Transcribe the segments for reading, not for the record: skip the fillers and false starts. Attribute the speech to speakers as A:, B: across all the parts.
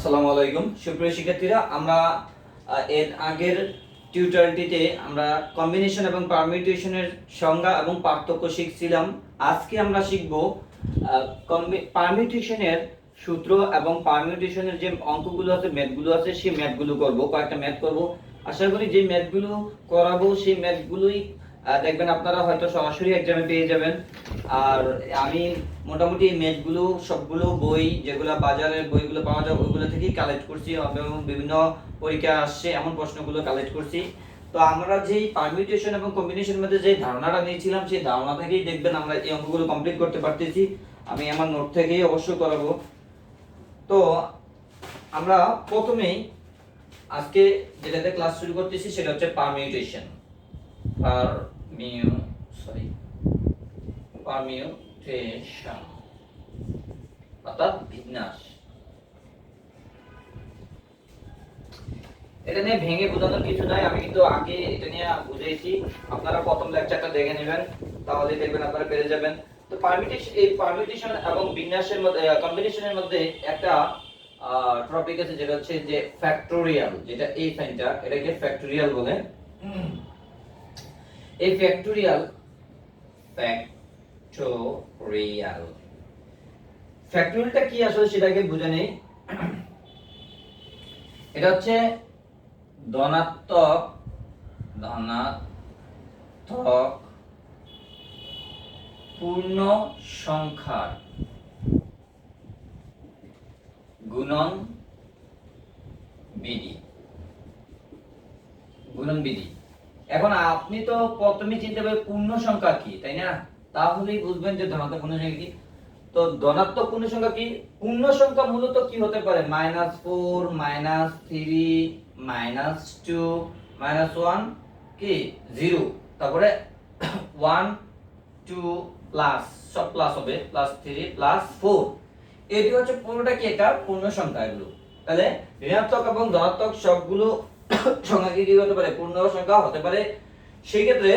A: আসসালামু আলাইকুম সুপ্রিয় শিক্ষার্থীরা, আমরা এর আগের টিউটোরিয়ালটিতে আমরা কম্বিনেশন এবং পারমিউটেশনের সংজ্ঞা এবং পার্থক্য শিখছিলাম। আজকে আমরা শিখব পারমিউটেশনের সূত্র এবং পারমিউটেশনের যে অঙ্কগুলো আছে, ম্যাথগুলো আছে, সেই ম্যাথগুলো করব। কয়েকটা ম্যাথ করব। আশা করি যে ম্যাথগুলো করাবো সেই ম্যাথগুলোই দেখবেন আপনারা হয়তো সরাসরি এক্সামে পেয়ে যাবেন। আর আমি মোটামুটি এই ম্যাথগুলো সবগুলো বই যেগুলো বাজারের বইগুলো পাওয়া যায় ওইগুলো থেকেই কালেক্ট করছি এবং বিভিন্ন পরীক্ষা আসছে এমন প্রশ্নগুলো কালেক্ট করছি। তো আমরা যেই পারমিউটেশন এবং কম্বিনেশনের মধ্যে যে ধারণাটা নিয়েছিলাম সেই ধারণা থেকেই দেখবেন আমরা এই অঙ্কগুলো কমপ্লিট করতে পারতেছি। আমি আমার নোট থেকেই অবশ্যই করাবো। তো আমরা প্রথমেই আজকে যেটাতে ক্লাস শুরু করতেছি সেটা হচ্ছে পারমিউটেশন। পারমিউটেশন অর্থাৎ বিন্যাস। এটা নিয়ে ভেঙে বোঝানোর কিছু নাই, আমি কিন্তু আগে এটা নিয়ে বুঝাইছি। আপনারা প্রথম লেকচারটা দেখে নেবেন, তাহলে দেখবেন আপনারা পেরে যাবেন। তো পারমিউটেশন এবং বিন্যাসের মধ্যে কম্বিনেশনের মধ্যে একটা টপিক আছে যেটা হচ্ছে যে ফ্যাক্টোরিয়াল, যেটা এই সাইনটা এটাকে ফ্যাক্টোরিয়াল বলে। এই ফ্যাক্টোরিয়ালটা কি আসলে সেটাকে বুঝে নেই। এটা হচ্ছে ধনাত্মক পূর্ণ সংখ্যার গুণন বিধি। এখন আপনি তো প্রথমে চিন্তা করবেন পূর্ণ সংখ্যা কি, তাই না? তাহলেই বুঝবেন যে ধনাত্মক পূর্ণ সংখ্যা কি। তো ধনাত্মক পূর্ণ সংখ্যা কি? পূর্ণ সংখ্যা মূলত কি হতে পারে? -4, -3, -2, -1 কি 0, তারপরে 1 2 প্লাস, সব প্লাস হবে, +3 +4। এটি হচ্ছে পুরোটা কি একটা পূর্ণ সংখ্যা। এগুলো তাহলে ঋণাত্মক এবং ধনাত্মক সবগুলো সংখ্যা কি হতে পারে? পূর্ণ সংখ্যা হতে পারে। সেই ক্ষেত্রে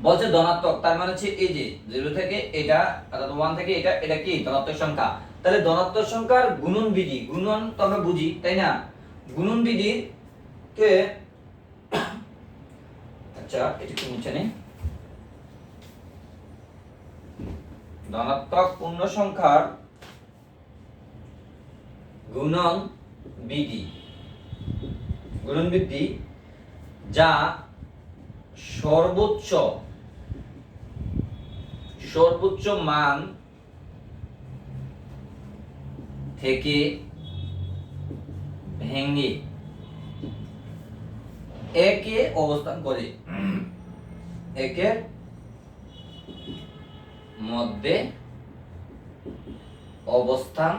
A: বলছে ধনাত্মক, তার মানে হচ্ছে এই যে 0 থেকে এটা অর্থাৎ 1 থেকে এটা, এটা কি ধনাত্মক সংখ্যা। তাহলে ধনাত্মক সংখ্যার গুণন বিধি, গুণন তো আমরা বুঝি, তাই না? গুণন বিধি কে আচ্ছা এটা কি মুছে নেই। ধনাত্মক পূর্ণ সংখ্যার গুণন বিধি যা সর্বোচ্চ মান থেকে ভেঙে একে অবস্থান করে, একের মধ্যে অবস্থান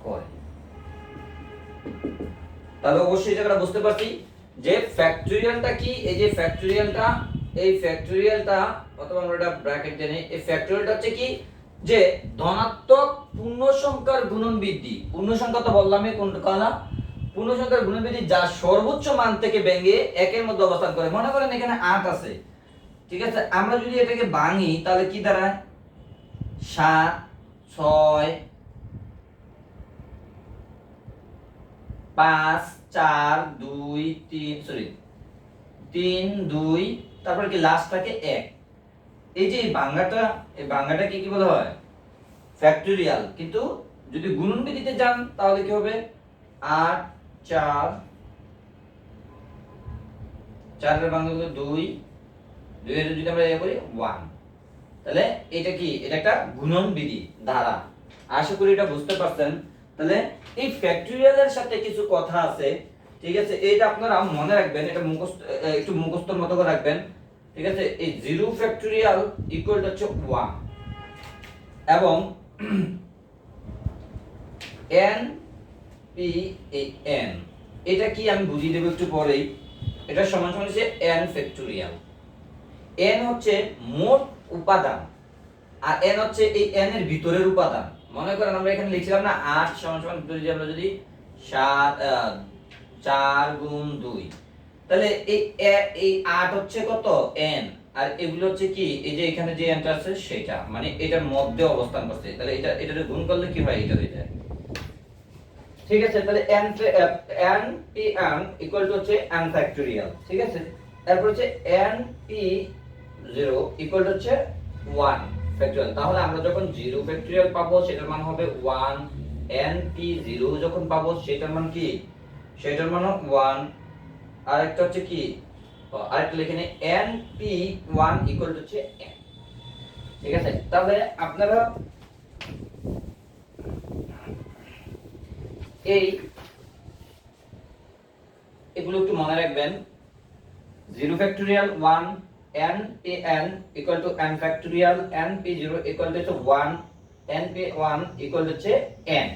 A: করে। তাহলে অবশ্যই এই জায়গাটা বুঝতে পারছি যে ফ্যাক্টোরিয়ালটা কি। এই যে ফ্যাক্টোরিয়ালটা, এই ফ্যাক্টোরিয়ালটা অথবা আমরা এটা ব্র্যাকেট জানি, এই ফ্যাক্টোরিয়ালটা হচ্ছে কি যে ধনাত্মক পূর্ণ সংখ্যার গুণন বৃদ্ধি। পূর্ণ সংখ্যা তো বললামই কোনটা, পূর্ণ সংখ্যার গুণন বৃদ্ধি যা সর্বোচ্চ মান থেকে ভেঙে একের মধ্যে অবস্থান করে। মনে করেন এখানে 8 আছে, ঠিক আছে? আমরা যদি এটাকে ভাঙি তাহলে কি দাঁড়ায়? 7 6 5 4 2 3 3 2, তারপর কি লাস্ট থাকে 1। এই যে এই ভাঙাটা কি বলা হয়? ফ্যাক্টোরিয়াল। কিন্তু যদি গুণন বিধিতে যান তাহলে কি হবে? 8 4 4 এর ভাঙা হলো 2, 2 এর যদি আমরা ইয়া করি 1। তাহলে এটা কি? এটা একটা গুণন বিধি ধারা। আশা করি এটা বুঝতে পারছেন। তাহলে এই ফ্যাক্টোরিয়ালের সাথে কিছু কথা আছে, ঠিক আছে? এইটা আপনারা মনে রাখবেন, এটা মুখস্থ, একটু মুখস্থর মতো করে রাখবেন, ঠিক আছে? এই 0 ফ্যাক্টোরিয়াল ইকুয়াল টু হচ্ছে 1 এবং n p n, এটা কি আমি বুঝিয়ে দেব একটু পরেই। এটা সমান সমান হচ্ছে n ফ্যাক্টোরিয়াল। n হচ্ছে মোট উপাদান আর n হচ্ছে এই n এর ভিতরের উপাদান। মনে করেন আমরা এখানে লিখছিলাম না 8 সমান সমান, যদি আমরা যদি 4 গুণ 2, তাহলে এই 8 হচ্ছে কত? n, আর এগুলো হচ্ছে কি এই যে এখানে যে nটা আছে সেটা, মানে এটার মধ্যে অবস্থান করছে। তাহলে এটারে গুণ করলে কি হয়? এটা হয়ে যায়। ঠিক আছে, তাহলে n p m equal to হচ্ছে n ফ্যাক্টোরিয়াল, ঠিক আছে। তারপর হচ্ছে n p 0 ইকুয়াল টু হচ্ছে 1 ফ্যাক্টোরিয়াল। তাহলে আমরা যখন 0 ফ্যাক্টোরিয়াল পাবো সেটার মান হবে 1, n p 0 যখন পাবো সেটার মান কি, সেটার মান 1। আর একটা হচ্ছে কি, আরেকটা লিখে নিই, n p 1 ইকুয়াল টু হচ্ছে n, ঠিক আছে। তাহলে আপনারা এগুলো একটু মনে রাখবেন। 0 factorial 1, n p n equal to n factorial, n p 0 equal to 1, n p 1 equal to n।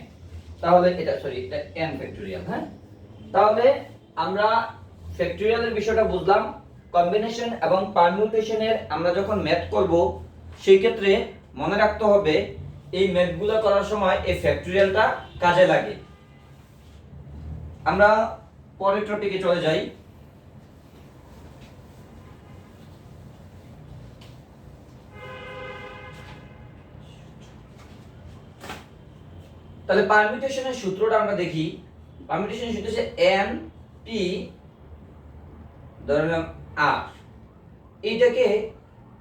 A: তাহলে এটা সরি এটা n ফ্যাক্টোরিয়াল, হ্যাঁ। তাহলে আমরা ফ্যাক্টোরিয়ালের বিষয়টা বুঝলাম। কম্বিনেশন এবং পারমিউটেশনের আমরা যখন ম্যাথ করব সেই ক্ষেত্রে মনে রাখতে হবে এই ম্যাথগুলো করার সময় এই ফ্যাক্টোরিয়ালটা কাজে লাগে। আমরা পরের টপিকে চলে যাই। তাহলে পারমিউটেশনের সূত্রটা আমরা দেখি। পারমিউটেশনের সূত্র হচ্ছে n p ধরলাম r, এইটাকে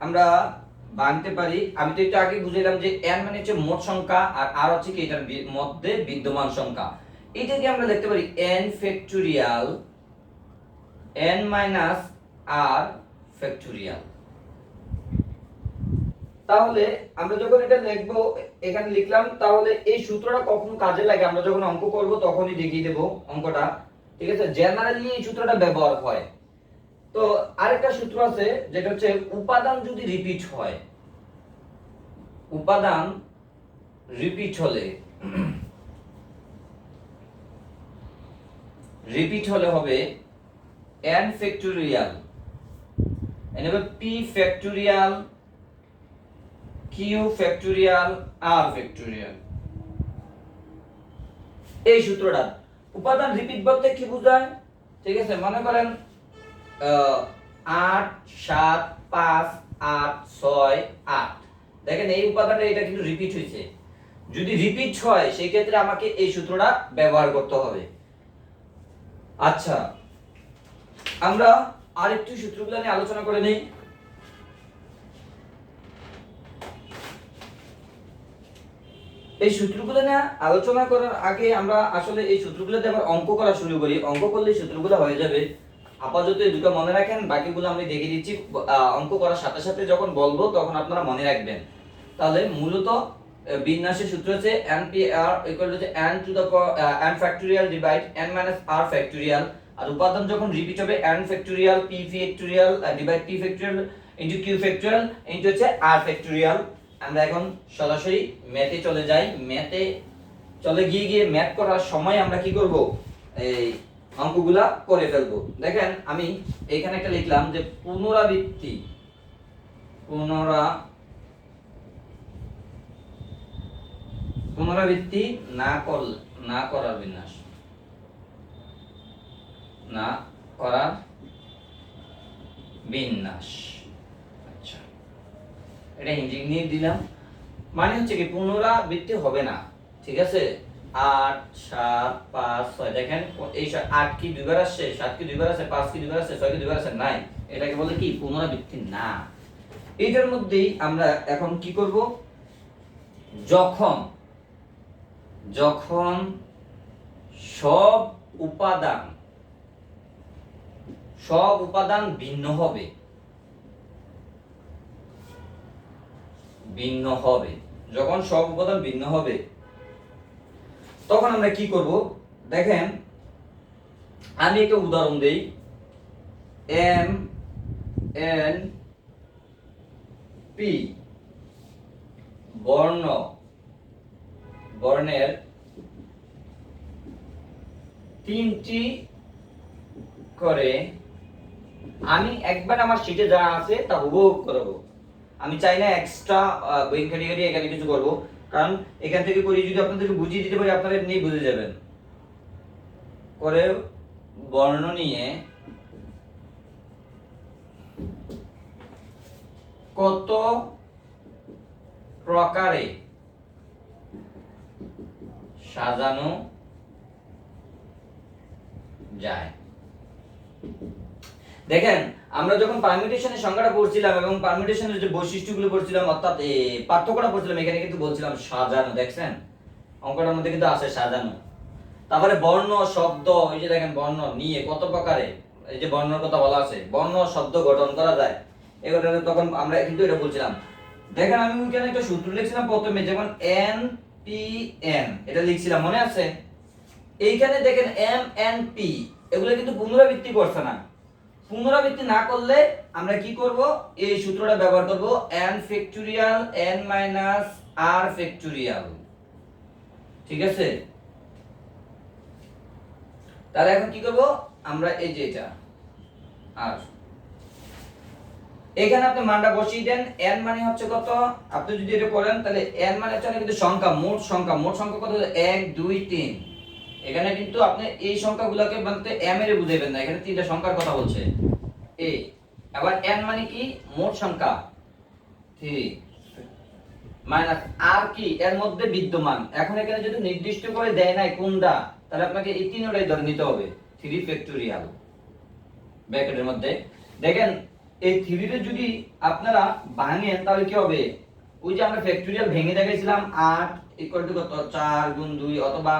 A: আমরা বানতে পারি। আমি তো একটু আগে বুঝাইলাম যে n মানে হচ্ছে মোট সংখ্যা আর r হচ্ছে কি এটার মধ্যে বিদ্যমান সংখ্যা। এইটাকে আমরা লিখতে পারি n factorial n minus r factorial. তাহলে আমরা যখন এটা লিখব এখানে লিখলাম, তাহলে এই সূত্রটা কখন কাজে লাগে আমরা যখন অঙ্ক করব তখনই দেখিয়ে দেব অঙ্কটা, ঠিক আছে। জেনারেলি এই সূত্রটা ব্যবহার হয়। তো আরেকটা সূত্র আছে যেটা হচ্ছে উপাদান যদি রিপিট হয়, উপাদান রিপিট হলে হবে n ফ্যাক্টোরিয়াল, n হবে p factorial, q factorial, r factorial. এই সূত্রটা উপাদান রিপিট বলতে কি বোঝায়, ঠিক আছে। মনে করেন 8 7 5 8 6 8, দেখেন এই উপাদানটা এটা কিন্তু রিপিট হয়েছে। যদি রিপিট হয় সেই ক্ষেত্রে আমাকে এই সূত্রটা ব্যবহার করতে হবে। আচ্ছা, আমরা আরেকটু সূত্রগুলো নিয়ে আলোচনা করে নেই। এই সূত্রগুলো নিয়ে আলোচনা করার আগে আমরা আসলে এই সূত্রগুলোতে আবার অঙ্ক করা শুরু করি। অঙ্ক করলে সূত্রগুলো হয়ে যাবে। আপাতত এই দুটো মনে রাখেন, বাকিগুলো আমি দেখিয়ে দিচ্ছি। অঙ্ক করার সাথে সাথে যখন বলবো তখন আপনারা মনে রাখবেন। তাহলে মূলত বিন্যাসের সূত্র হচ্ছে npr equal to n to the n factorial divide n minus r factorial. আর উপাদান যখন রিপিট হবে n factorial p factorial divide p factorial into q factorial into হচ্ছে r ফ্যাক্টোরিয়াল। আমরা এখন সরাসরি ম্যাথে চলে যাই। ম্যাথে চলে গিয়ে ম্যাথ করার সময় আমরা কি করব, এই অঙ্কগুলা করে ফেলবো। দেখেন আমি এখানে একটা লিখলাম যে পুনরাবৃত্তি না করার বিন্যাস, না করার বিন্যাস। আচ্ছা, এটা ইঞ্জিনিয়ার দিলাম, মানে হচ্ছে কি পুনরাবৃত্তি হবে না, ঠিক আছে। 8 7 5 6, দেখেন এই 8 কি দুইবার আসছে, 7 কি দুইবার আসছে, 5 কি দুইবার আসছে, 6 কি দুইবার আসছে, নাই। এটাকে বলে কি পুনরাবৃত্তি না। এইটার মধ্যেই আমরা এখন কি করব, যখন সব উপাদান ভিন্ন হবে, যখন সব উপাদান ভিন্ন হবে তখন আমরা কি করব, দেখেন আমি একটা উদাহরণ দেই। m n p বর্ণের তিনটি করে, আমি একবার আমার শীটে যা আছে তা হুবহু করব। আমি চাই না এক্সট্রা বই ক্যাটাগরি এখানে কিছু করব, কারণ এখান থেকে করে যদি আপনাদেরকে বুঝিয়ে দিতে পারি আপনারা এমনি বুঝে যাবেন। করে বর্ণ নিয়ে কত প্রকারে সাজানো যায়। দেখেন আমরা যখন পারমিউটেশনের সংজ্ঞাটা পড়ছিলাম এবং পারমিউটেশনের যে বৈশিষ্ট্যগুলো পড়ছিলাম অর্থাৎ পার্থক্যটা পড়ছিলাম, এখানে কিন্তু বলছিলাম সাজানো, দেখছেন অঙ্কটার মধ্যে কিন্তু আছে সাজানো। তারপরে বর্ণ শব্দ, এই যে দেখেন বর্ণ নিয়ে কত প্রকারে, এই যে বর্ণের কথা বলা আছে, বর্ণ শব্দ গঠন করা যায়, এগুলো তখন আমরা কিন্তু এটা বলছিলাম। দেখেন আমি এখানে একটা সূত্র লিখছিলাম প্রথমে, যেমন এন পি এন, এটা লিখছিলাম মনে আছে। এইখানে দেখেন এম এন পি এগুলো কিন্তু পুনরাবৃত্তি করছে না। পুনরাবৃত্তি না করলে আমরা কি করব, এই সূত্রটা ব্যবহার করব, n factorial n minus r factorial. ঠিক আছে, তাহলে এখন কি করব আমরা, এই যে এটা আর এখানে আপনি মানটা বসিয়ে দেন। n মানে হচ্ছে কত, আপনি যদি এটা করেন তাহলে n মানে হচ্ছে কিন্তু সংখ্যা, মোট সংখ্যা, মোট সংখ্যা কত, 1 2 3। এখানে কিন্তু আপনি এই সংখ্যাগুলোকে বলতে m এর বুঝাইবেন না, এখানে তিনটা সংখ্যার কথা বলছে a। আবার n মানে কি, মোট সংখ্যা 3 মাইনাস r কি এর মধ্যে বিদ্যমান। এখন এখানে যদি নির্দিষ্ট করে দেয় নাই কোনটা, তাহলে আপনাকে এই তিনটাই ধরে নিতে হবে, 3 ফ্যাক্টরিয়াল ব্র্যাকেটের মধ্যে। দেখেন এই 3 তে যদি আপনারা ভাঙেন তাহলে কি হবে, ওই যে আমরা ফ্যাক্টরিয়াল ভেঙে দেখাইছিলাম 8 ইকুয়াল টু কত 4 গুণ 2 অথবা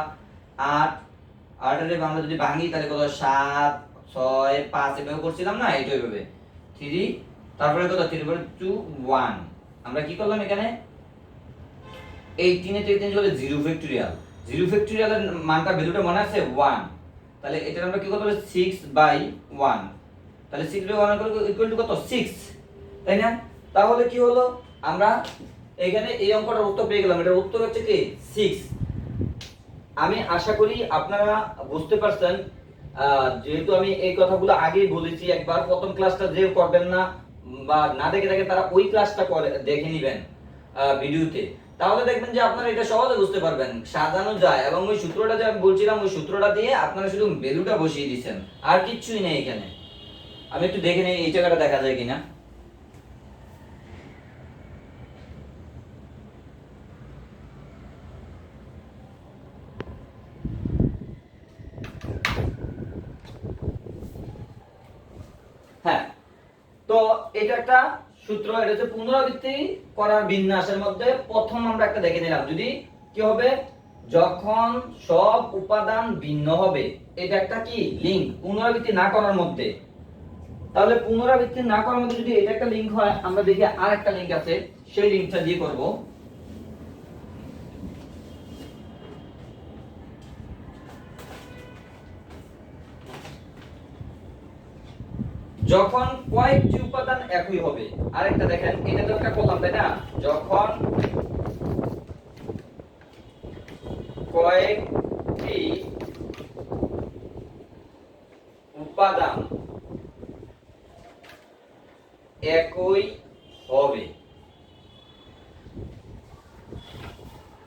A: 8, 8 এর আমরা যদি ভাঙি তাহলে কত 7 6 5 এভাবে করছিলাম না, এইটা এইভাবে 3, তারপরে কত 3 পরে 2 1। আমরা কি করলাম এখানে, এই 3 এ 3 চলে 0 ফ্যাক্টরিয়াল, 0 ফ্যাক্টরিয়ালের মানটা ভ্যালুটা মনে আছে 1, তাহলে এটা আমরা কি করতে হবে 6/1, তাহলে 6/1 ইকুয়াল টু কত 6, তাই না। তাহলে কি হলো, আমরা এখানে এই অঙ্কটার উত্তর পেয়ে গেলাম, এটার উত্তর হচ্ছে কি 6। আমি আশা করি আপনারা বুঝতে পারছেন, যেহেতু আমি এই কথাগুলো আগেই বলেছি, একবার প্রথম ক্লাসটা যে করবেন না বা না দেখে থাকে তারা ওই ক্লাসটা করে দেখে নেবেন ভিডিওতে, তাহলে দেখবেন যে আপনারা এটা সহজে বুঝতে পারবেন, সাজানো যায়। এবং ওই সূত্রটা যে আমি বলছিলাম ওই সূত্রটা দিয়ে আপনারা শুধু ভ্যালুটা বসিয়ে দিয়েছেন, আর কিচ্ছুই নেই এখানে। আমি একটু দেখে নেই এই জায়গাটা দেখা যায় কিনা। হ্যাঁ, তো এটা একটা সূত্র, এটা হচ্ছে পুনরাবৃত্তি করার বিন্যাসের মধ্যে প্রথম আমরা একটা দেখে নিলাম, যদি কি হবে, যখন সব উপাদান ভিন্ন হবে, এটা একটা কি লিংক পুনরাবৃত্তি না করার মধ্যে। তাহলে পুনরাবৃত্তি না করার মধ্যে যদি এটা একটা লিংক হয়, আমরা দেখি আর একটা লিংক আছে, সেই লিংকটা দিয়ে করব। যখন কয়েকটি উপাদান একই হবে, আরেকটা দেখেন এটা তো একটা করলাম তাই না, যখন কয়েকটি উপাদান একই হবে।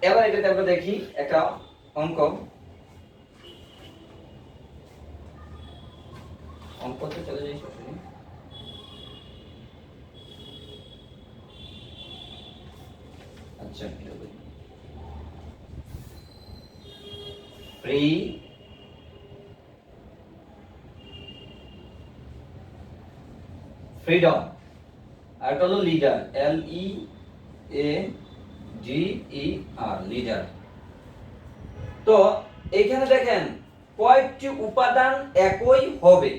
A: এবার এটাতে আমরা দেখি একটা অঙ্কতে চলে যাই সরাসরি। আচ্ছা, ফ্রি ফ্রিডম, আর হলো লিডার, LEADER, লিডার। তো এখানে দেখেন কয়েকটি উপাদান একই হবে,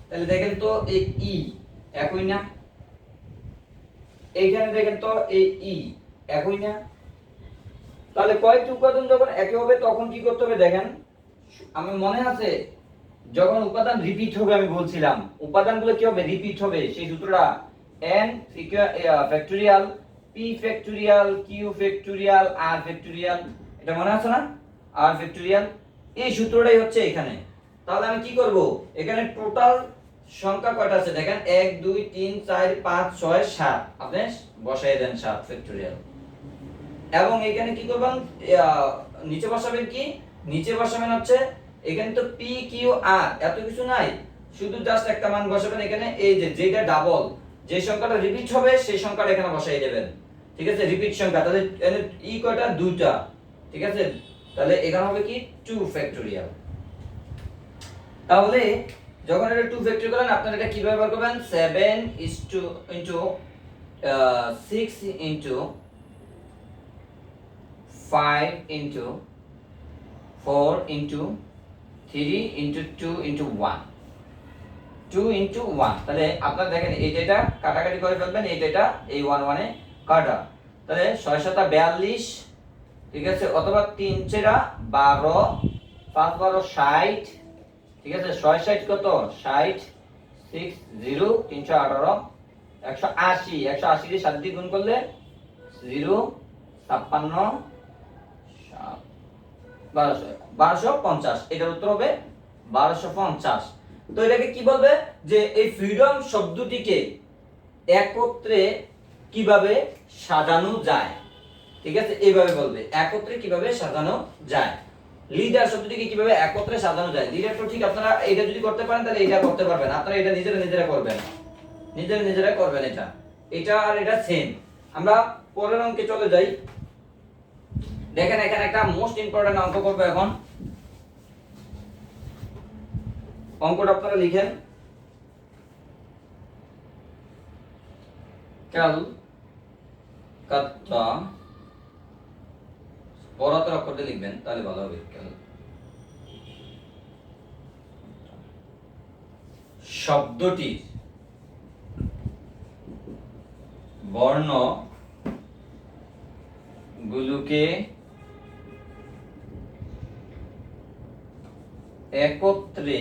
A: তাহলে দেখেন তো এই ই একই না, এইখানে দেখেন তো এই ই একই না। তাহলে কয়েকটি উপাদান যখন একই হবে তখন কি করতে হবে, দেখেন আমি মনে আছে যখন উপাদান রিপিট হবে আমি বলছিলাম উপাদানগুলো কি হবে, রিপিট হবে, সেই সূত্রটা n factorial p factorial q factorial r factorial, এটা মনে আছে না, r ফ্যাক্টরিয়াল, এই সূত্রটাই হচ্ছে এখানে। তাহলে আমি কি করব, এখানে টোটাল সংখ্যা কয়টা আছে দেখেন 1 2 3 4 5 6 7, আপনি বসাই দেন 7 ফ্যাক্টরিয়াল। এবং এখানে কি করবেন, নিচে বসাবেন কি, নিচে বসাবেন হচ্ছে এখানে তো p q r এত কিছু নাই, শুধু জাস্ট একটা মান বসাবেন এখানে, এই যে যেটা ডাবল, যে সংখ্যাটা রিপিট হবে সেই সংখ্যাটা এখানে বসাই দেবেন। ঠিক আছে, রিপিট সংখ্যা, তাহলে ই কয়টা, দুইটা। ঠিক আছে, তাহলে এখানে হবে কি 2 ফ্যাক্টরিয়াল। তাহলে যখন এটা 2 ফ্যাক্টর করেন আপনারা এটা কিভাবে বার করবেন 7 into 6 into 5 into 4 into 3 into 2 into 1 2 into 1 তাহলে আপনারা দেখেন এটা কাটাকাটি করে ফেলবেন এটা এই 1 1 এ কাটা তাহলে 6 7 42 ঠিক আছে অথবা 3 4 12 5 12 60 ঠিক আছে 6 60 কত 60 6 0 318 180 180 দিয়ে 7 দিয়ে গুণ করলে 0 56 1250 এটার উত্তর হবে 1250 তো এটাকে কি বলবে যে এই ফ্রিডম শব্দটিকে একত্রে কিভাবে সাজানো যায় ঠিক আছে এইভাবে বলবে একত্রে কিভাবে সাজানো যায় লিডার শব্দটিকে কিভাবে একত্রে সাজানো যায় লিডার তো ঠিক আপনারা এটা যদি করতে পারেন তাহলে এটা করতে পারবেন আপনারা এটা নিজেরা করবেন নিজেরা করবেন এটা আর এটা সেম আমরা পরের অঙ্কে চলে যাই দেখেন এখানে একটা মোস্ট ইম্পর্টেন্ট অঙ্ক করব এখন অঙ্কটা আপনারা লিখেন ক্যালকাটা বড়হাতের অক্ষর দিয়ে লিখবেন তাহলে ভালো হবে শব্দটির বর্ণ গুলোকে একত্রে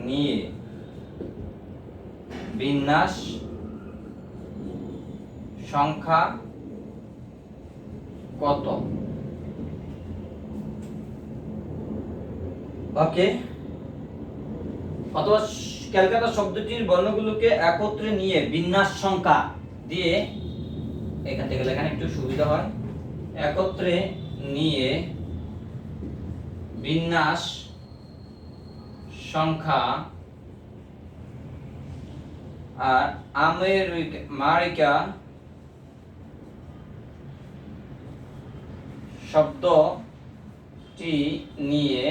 A: নিয়ে বিন্যাস সংখ্যা কত ওকে অথবা ক্যালকাটা শব্দটির বর্ণগুলোকে একত্রে নিয়ে বিন্যাস সংখ্যা দিয়ে এখান থেকে লেখা একটু সুবিধা হয় একত্রে নিয়ে বিন্যাস সংখ্যা আর আমেরিকা শব্দটি নিয়ে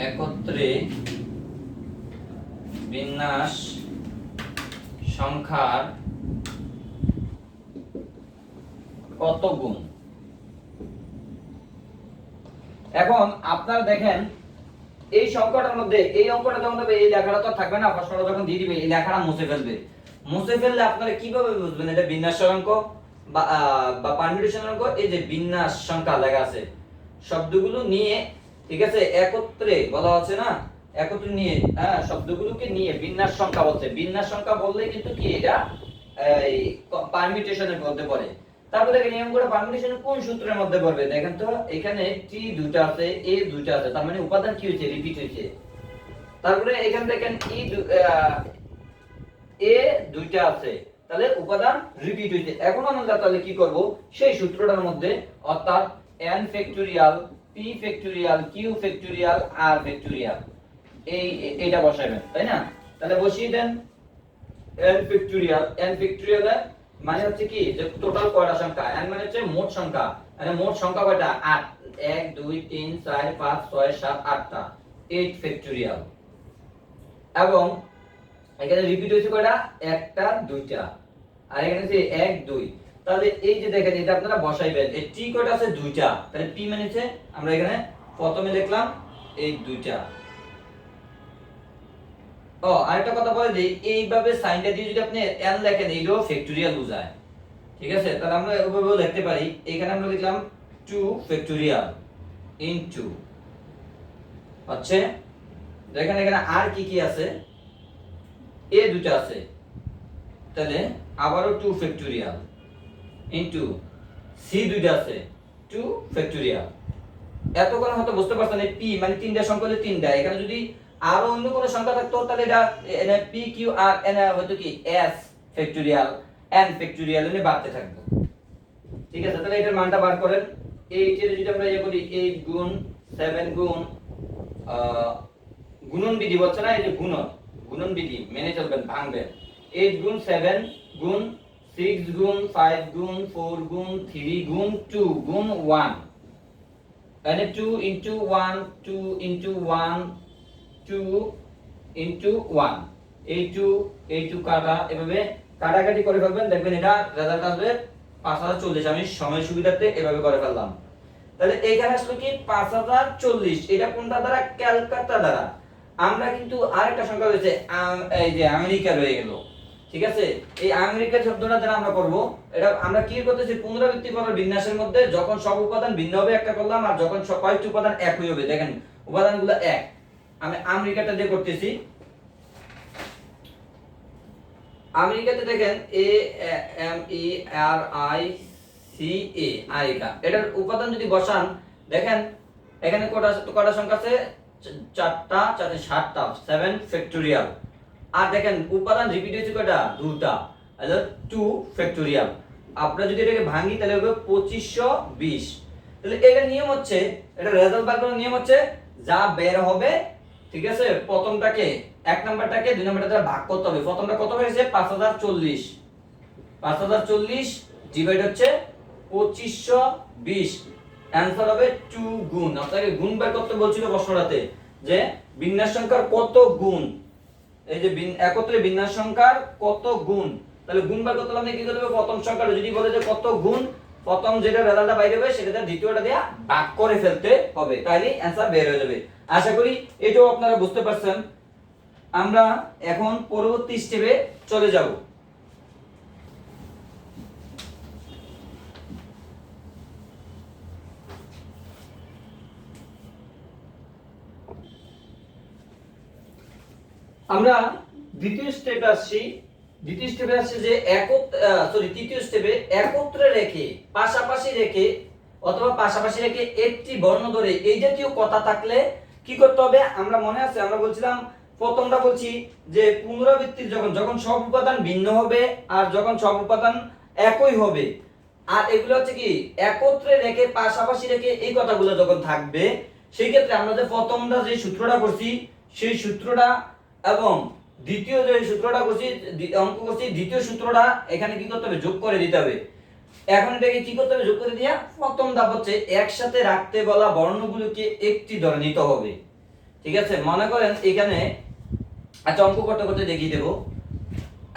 A: একত্রে বিন্যাস সংখ্যার কত গুণ এখন আপনারা দেখেন এই সংখ্যাটার মধ্যে এই অঙ্কটা যখন হবে এই লেখাটা তো থাকবে না প্রশ্নটা যখন দিয়ে দিবে এই লেখাটা মুছে ফেললে আপনারা কিভাবে বুঝবেন এটা বিন্যাস অঙ্ক বা পারমিউটেশন অঙ্ক এই যে বিন্যাস সংখ্যা লেখা আছে শব্দগুলো নিয়ে ঠিক আছে একত্রে বলা আছে না একত্রে নিয়ে হ্যাঁ শব্দগুলোকে নিয়ে বিন্যাস সংখ্যা বলতে বিন্যাস সংখ্যা বললে কিন্তু কি এটা এই পারমিউটেশনের মধ্যে পড়ে তারপরে দেখেন নিয়ম করে পারমিউটেশন কোন সূত্রের মধ্যে পড়বে দেখেন তো এখানে টি দুটো আছে এ দুটো আছে তার মানে উপাদান কি হয়েছে রিপিট হয়েছে তারপরে এখানে দেখেন এ দুইটা আছে তাহলে উপাদান রিপিট হইছে এখন আমরা তাহলে কি করব সেই সূত্রটার মধ্যে অর্থাৎ n factorial p factorial q factorial r factorial এইটা বসাবেন তাই না তাহলে বসিয়ে দেন n ফ্যাক্টরিয়াল মানে হচ্ছে কি যে টোটাল কয়টা সংখ্যা n মানে হচ্ছে মোট সংখ্যা মানে মোট সংখ্যা কয়টা 8 1 2 3 4 5 6 7 8টা 8 ফ্যাক্টরিয়াল এবং এখানে রিপিট হয়েছে কয়টা একটা দুইটা আর এখানে আছে 1 2 তাহলে এই যে দেখেন এটা আপনারা বসাইবেন এই টি কয়টা আছে দুইটা তাহলে p মানে হচ্ছে আমরা এখানে প্রথমে লিখলাম এই দুইটা ও আরেকটা কথা বলে দেই এইভাবে সাইনটা দিয়ে যদি আপনি n লেখেন এইটাও ফ্যাক্টরিয়াল বোঝায় ঠিক আছে তাহলে আমরা এভাবেও লিখতে পারি এখানে আমরা লিখলাম 2 ফ্যাক্টরিয়াল ইনটু হচ্ছে দেখেন এখানে আর কি আছে এ দুটো আছে তাহলে আবারও 2 ফ্যাক্টরিয়াল ইনটু সি দুটো আছে 2 ফ্যাক্টরিয়াল এতক্ষণ হয়তো বুঝতে পারছেন এই p মানে তিনটা সংখ্যা হলে তিনটা এখানে যদি আরো অন্য কোনো সংখ্যা থাকতো তাহলে এটা p q r n হয়তো কি s ফ্যাক্টরিয়াল n ফ্যাক্টরিয়াল এনে বাড়তে থাকবে ঠিক আছে তাহলে এটার মানটা বার করেন 8 এর যদি আমরা ইয়ে করি 8 গুণ 7 গুণ গুণন বিধি বলছে না এই যে গুণন বিধি মেনে চলবেন ভাঙবেন 8 গুণ 7 গুণ 6 গুণ 5 গুণ 4 গুণ 3 গুণ 2 গুণ 1, মানে 2 into 1, 2 into 1, 2 into 1, এই 2 কাটা, এভাবে কাটাকাটি করে ফেলবেন, দেখবেন এটা রেজাল্ট আসবে 5040। আমি সময় সুবিধার্থে এভাবে করে ফেললাম। তাহলে এইখানে আসলো কি 5040, এটা কোনটা দ্বারা? ক্যালকাটা দ্বারা। আমরা কিন্তু আরেকটা সংখ্যা রয়েছে, এই যে আমেরিকা রয়ে গেল, ঠিক আছে? এই আমেরিকা শব্দটা দ্বারা আমরা করব, এটা আমরা কি করতেছি? পুনরাবৃত্তি করার বিন্যাসের মধ্যে যখন সব উপাদান ভিন্ন হবে একটা করলাম, আর যখন সব কয়েকটি উপাদান একই হবে, দেখেন উপাদানগুলো এক। আমি আমেরিকাটা দিয়ে করতেছি। আমেরিকাতে দেখেন AMERICA, আমেরিকা, এটার উপাদান যদি বসান, দেখেন এখানে কটা সংখ্যা আছে? 4টা, 7টা, 7 ফ্যাক্টোরিয়াল। আর দেখেন উপাদান রিপিট হয়েছে কয়টা? 2টা, তাহলে 2 ফ্যাক্টোরিয়াল। আমরা যদি এটাকে ভাঙি তাহলে হবে 2520। তাহলে এর নিয়ম হচ্ছে, এটা রেজাল্ট বার করার নিয়ম হচ্ছে যা বের হবে, ঠিক আছে, প্রথমটাকে, এক নাম্বারটাকে দুই নাম্বারটা দ্বারা ভাগ করতে হবে। প্রথমটা কত হয়েছে? 5040, 5040 ডিভাইড হচ্ছে 2520, অ্যানসার হবে 2 গুণ। আপনাকে গুণ বের করতে বলছিল প্রশ্নটাতে, যে বিন্যাস সংখ্যার কত গুণ, এই যে একত্রে বিন্যাস সংখ্যার কত গুণ, তাহলে গুণ বের করতে হলে কি করতে হবে? প্রথম সংখ্যাটা যদি বলে যে কত গুণ, প্রথম যেটা রেজাল্টটা বাইরে হবে সেটা দ্বিতীয়টা দিয়ে ভাগ করে ফেলতে হবে, তাইলেই অ্যানসার বের হয়ে যাবে। আশা করি এটাও আপনারা বুঝতে পারছেন। আমরা এখন পরবর্তী স্টেপে চলে যাব। আমরা দ্বিতীয় স্টেপে আসছি। যে তৃতীয় স্টেপে একত্রে রেখে, পাশাপাশি রেখে অথবা পাশাপাশি রেখে একটি বর্ণ ধরে এই জাতীয় কথা থাকলে কি করতে হবে? আমরা মনে আছে আমরা বলছিলাম, প্রথমটা বলছি যে পুনরাবৃত্তির যখন সব উপাদান ভিন্ন হবে আর যখন সব উপাদান একই হবে, আর এগুলো হচ্ছে কি একত্রে রেখে পাশাপাশি রেখে এই কথাগুলো যখন থাকবে, সেই ক্ষেত্রে আমরা যে প্রথমটা যে সূত্রটা করছি সেই সূত্রটা এবং দ্বিতীয় যে সূত্রটা করছি, অঙ্ক করছি, দ্বিতীয় সূত্রটা এখানে কি করতে হবে? যোগ করে দিতে হবে। এখন এটাকে কি করতে হবে? যোগ করে দিয়া প্রথম ধাপ হচ্ছে একসাথে রাখতে বলা বর্ণগুলোকে একটি ধরে নিতে হবে, ঠিক আছে? মনে করেন এখানে, আচ্ছা অঙ্ক করতে করতে দেখিয়ে দেব।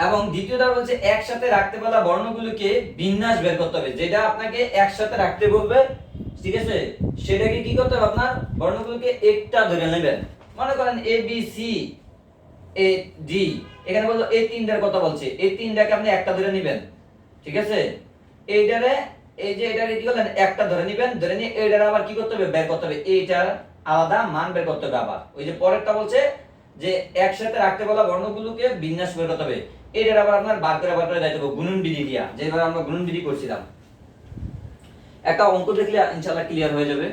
A: এবং দ্বিতীয় ধাপ হচ্ছে একসাথে রাখতে বলা বর্ণগুলোকে বিন্যাস বের করতে হবে, যেটা আপনাকে একসাথে রাখতে বলবে, ঠিক আছে? সেটাকে কি করতে হবে? আপনার বর্ণগুলোকে একটা ধরে নেবেন। মনে করেন A B C A D, এখানে বলতো এই তিনটার কথা বলছে, এই তিনটাকে আপনি একটা ধরে নেবেন, ঠিক আছে? এইটারে, এই যে এটাকে কি করলেন? একটা ধরে নেবেন, ধরে নিয়ে এইটার আবার কি করতে হবে? বের করতে হবে, এইটার আলাদা মান বের করতে হবে। আবার ওই যে পরেরটা বলছে যে একসাথে রাখতে বলা বর্ণগুলোকে বিন্যাস বের করতে হবে, এইটার আবার আপনার বার করে দিতে হবে গুণন বিধি দিয়া, যেভাবে আমরা গুণন বিধি করছিলাম। একটা অঙ্ক দেখলে ইনশাআল্লাহ ক্লিয়ার হয়ে যাবে।